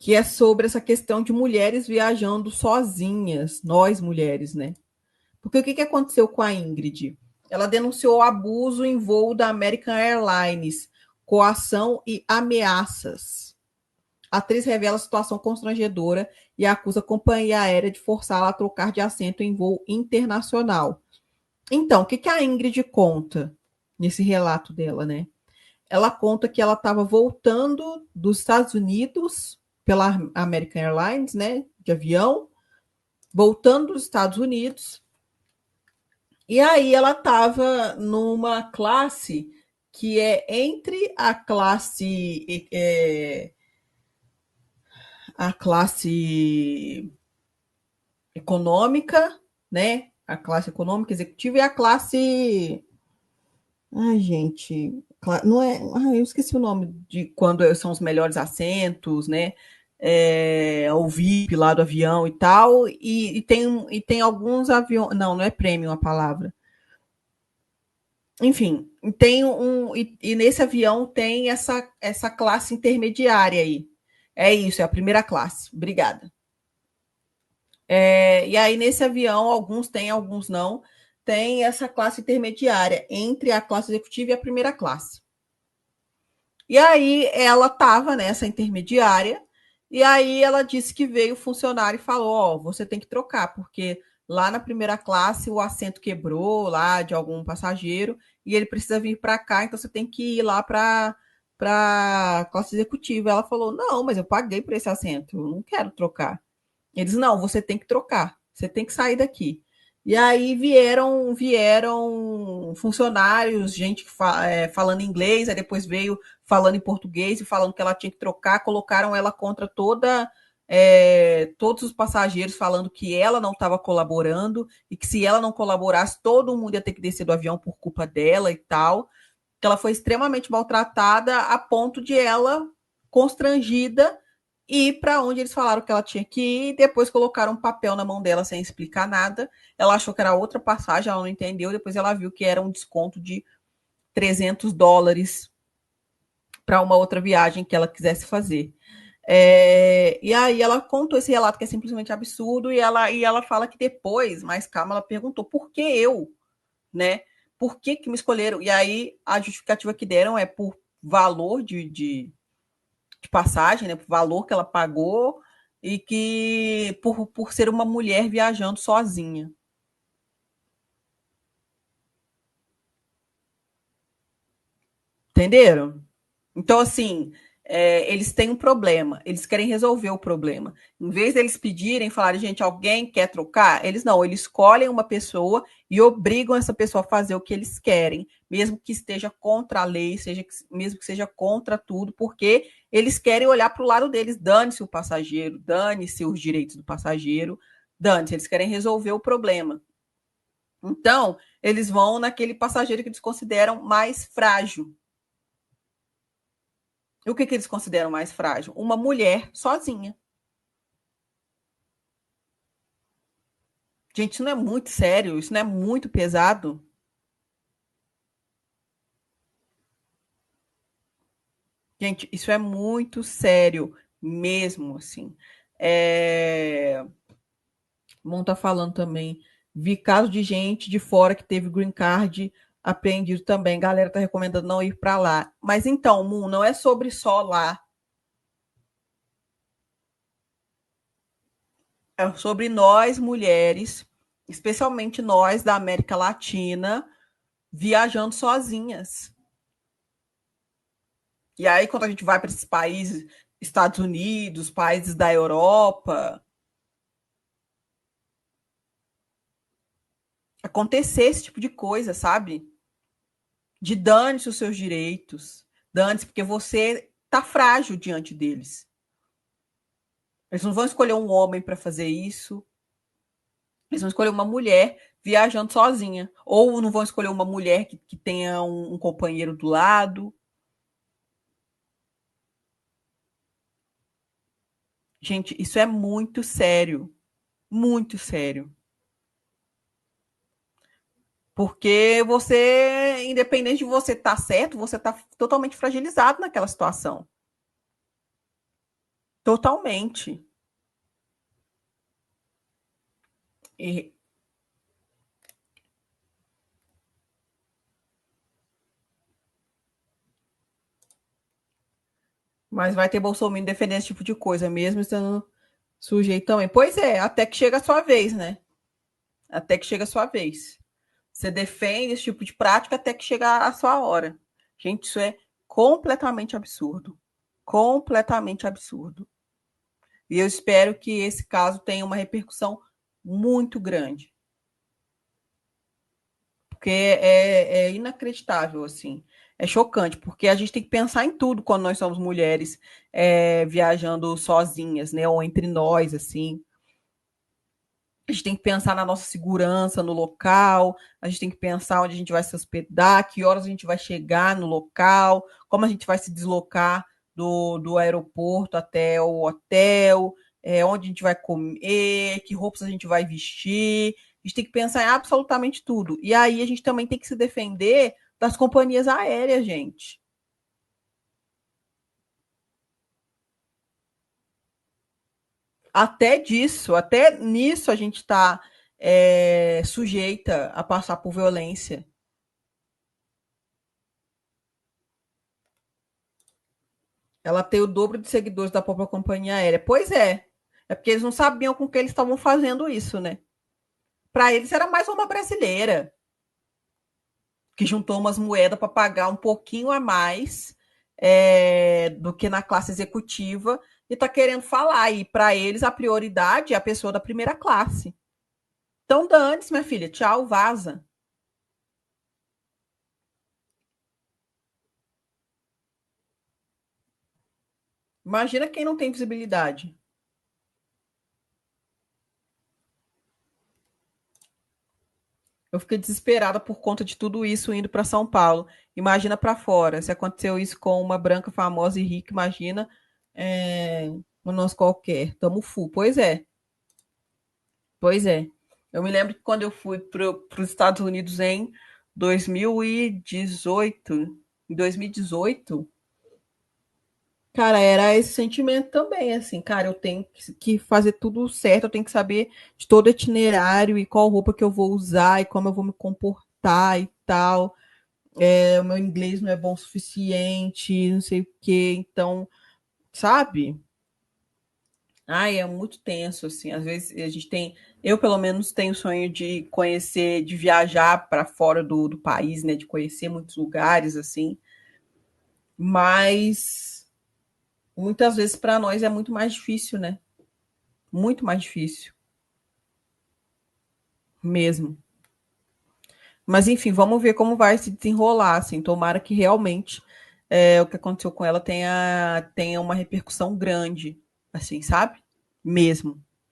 que é sobre essa questão de mulheres viajando sozinhas, nós mulheres, né? Porque o que aconteceu com a Ingrid? Ela denunciou abuso em voo da American Airlines, coação e ameaças. A atriz revela situação constrangedora e acusa a companhia aérea de forçá-la a trocar de assento em voo internacional. Então, o que a Ingrid conta nesse relato dela, né? Ela conta que ela estava voltando dos Estados Unidos pela American Airlines, né, de avião, voltando dos Estados Unidos, e aí ela estava numa classe que é entre a classe econômica, né, a classe econômica executiva e a classe, ai gente, não é, eu esqueci o nome de quando são os melhores assentos, né? O VIP lá do avião e tal, e tem alguns aviões. Não é premium a palavra. Enfim, tem e nesse avião tem essa classe intermediária aí. É isso, é a primeira classe. Obrigada. E aí, nesse avião, alguns têm, alguns não, tem essa classe intermediária entre a classe executiva e a primeira classe. E aí ela estava nessa intermediária, e aí ela disse que veio o funcionário e falou: Ó, você tem que trocar, porque lá na primeira classe o assento quebrou lá de algum passageiro e ele precisa vir para cá, então você tem que ir lá para classe executiva. Ela falou: Não, mas eu paguei por esse assento, eu não quero trocar. Eles: Não, você tem que trocar, você tem que sair daqui. E aí vieram funcionários, gente falando inglês, aí depois veio falando em português e falando que ela tinha que trocar, colocaram ela contra todos os passageiros, falando que ela não estava colaborando e que se ela não colaborasse, todo mundo ia ter que descer do avião por culpa dela e tal. Que ela foi extremamente maltratada a ponto de ela, constrangida, ir para onde eles falaram que ela tinha que ir, depois colocaram um papel na mão dela sem explicar nada. Ela achou que era outra passagem, ela não entendeu, depois ela viu que era um desconto de US$ 300 para uma outra viagem que ela quisesse fazer. E aí ela contou esse relato que é simplesmente absurdo, e ela fala que depois, mais calma, ela perguntou por que eu, né? Por que me escolheram? E aí a justificativa que deram é por valor de passagem, né? Por valor que ela pagou e que por ser uma mulher viajando sozinha. Entenderam? Então, assim, eles têm um problema, eles querem resolver o problema. Em vez deles pedirem, falarem, gente, alguém quer trocar? Eles não, eles escolhem uma pessoa e obrigam essa pessoa a fazer o que eles querem, mesmo que esteja contra a lei, mesmo que seja contra tudo, porque eles querem olhar para o lado deles. Dane-se o passageiro, dane-se os direitos do passageiro, dane-se, eles querem resolver o problema. Então, eles vão naquele passageiro que eles consideram mais frágil. O que eles consideram mais frágil? Uma mulher sozinha. Gente, isso não é muito sério, isso não é muito pesado. Gente, isso é muito sério mesmo, assim. É... Mon tá falando também. Vi casos de gente de fora que teve green card apreendido também. Galera tá recomendando não ir para lá. Mas então, Moon, não é sobre só lá. É sobre nós, mulheres, especialmente nós da América Latina, viajando sozinhas. E aí, quando a gente vai para esses países, Estados Unidos, países da Europa, acontecer esse tipo de coisa, sabe? De dane-se os seus direitos, dane-se porque você tá frágil diante deles. Eles não vão escolher um homem para fazer isso, eles vão escolher uma mulher viajando sozinha. Ou não vão escolher uma mulher que tenha um companheiro do lado. Gente, isso é muito sério. Muito sério. Porque você, independente de você estar certo, você está totalmente fragilizado naquela situação. Totalmente. E- mas vai ter Bolsonaro defendendo esse tipo de coisa, mesmo estando sujeito também. Pois é, até que chega a sua vez, né? Até que chega a sua vez. Você defende esse tipo de prática até que chega a sua hora. Gente, isso é completamente absurdo. Completamente absurdo. E eu espero que esse caso tenha uma repercussão muito grande. Porque é inacreditável, assim. É chocante, porque a gente tem que pensar em tudo quando nós somos mulheres viajando sozinhas, né? Ou entre nós, assim. A gente tem que pensar na nossa segurança no local, a gente tem que pensar onde a gente vai se hospedar, que horas a gente vai chegar no local, como a gente vai se deslocar do aeroporto até o hotel, onde a gente vai comer, que roupas a gente vai vestir. A gente tem que pensar em absolutamente tudo. E aí a gente também tem que se defender das companhias aéreas, gente. Até disso, até nisso a gente está sujeita a passar por violência. Ela tem o dobro de seguidores da própria companhia aérea. Pois é. É porque eles não sabiam com que eles estavam fazendo isso, né? Para eles era mais uma brasileira que juntou umas moedas para pagar um pouquinho a mais do que na classe executiva e está querendo falar. E para eles a prioridade é a pessoa da primeira classe. Então dane-se, minha filha. Tchau, vaza. Imagina quem não tem visibilidade. Eu fiquei desesperada por conta de tudo isso indo para São Paulo. Imagina para fora. Se aconteceu isso com uma branca famosa e rica, imagina com nós qualquer. Tamo full. Pois é, pois é. Eu me lembro que quando eu fui para os Estados Unidos em 2018, em 2018, cara, era esse sentimento também, assim, cara, eu tenho que fazer tudo certo, eu tenho que saber de todo o itinerário e qual roupa que eu vou usar e como eu vou me comportar e tal. O meu inglês não é bom o suficiente, não sei o quê. Então, sabe? Ai, é muito tenso, assim. Às vezes a gente tem. Eu, pelo menos, tenho o sonho de conhecer, de viajar para fora do país, né? De conhecer muitos lugares, assim. Mas muitas vezes para nós é muito mais difícil, né? Muito mais difícil, mesmo. Mas enfim, vamos ver como vai se desenrolar, assim. Tomara que realmente o que aconteceu com ela tenha uma repercussão grande, assim, sabe? Mesmo.